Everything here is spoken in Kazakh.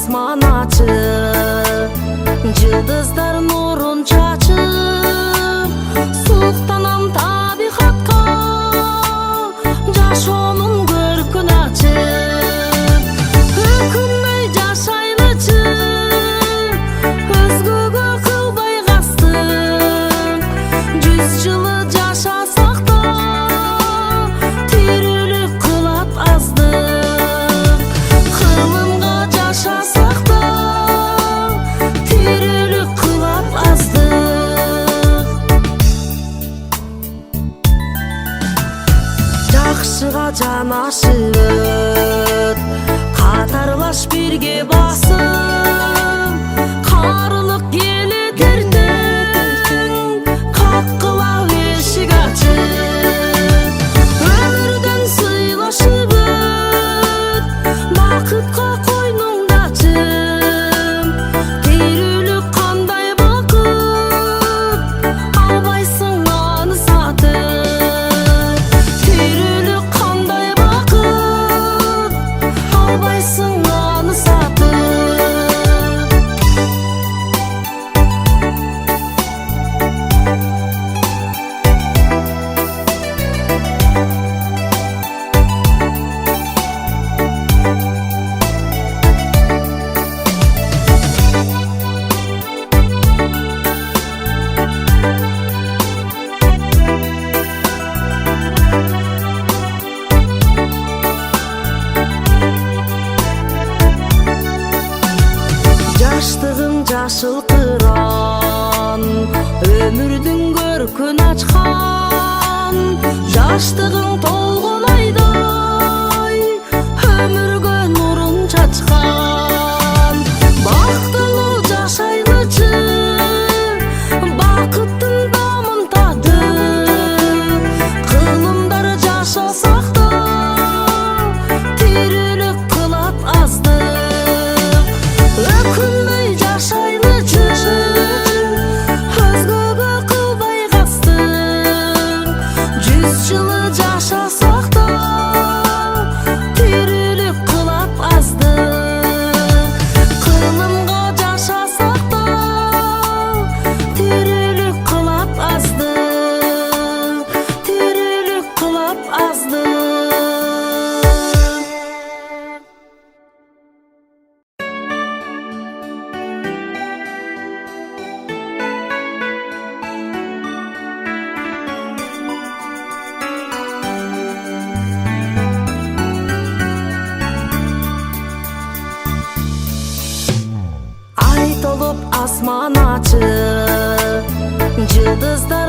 asman açıp, yıldızlar nurun çaçıp, suqtanam tabiqatqa, yaşonun görkün açıp, hükünmey yaşaylıcı, özgüge kılbay qastın, 100 yılı yaşasak da, tirilik kılap azdık, kılımga yaşasak da, tirilik kılap azdık. Жақшыға жанашып өт, қатарлаш бірге басып, қарылық еледердің қаққылау ешік açып, өмірден сыйлашып өт, бақытқа қойныңды açып, тирүүлүк қандай бақыт, албайсың аны сатып, тирүүлүк қандай бақыт, албайсың аны сатып. Жаштығым жашыл қыран, өмірдің көркін açқан, жаштығың толғын айдай, өмірге нұрын чачқан, бақтылы жашайлычы, бақыттың дамын тадып, қылымдар жашасақ да, тирілік қылап аздық, өкінмей жашайлычы, өзгеге кылбай кастың, 100 жылы жашасақ да, тирилик кылап аздық, кылымга жашасақ да, тирилик кылап аздық, тирилик кылап аздық. Ай толып асман açıp, yıldızlar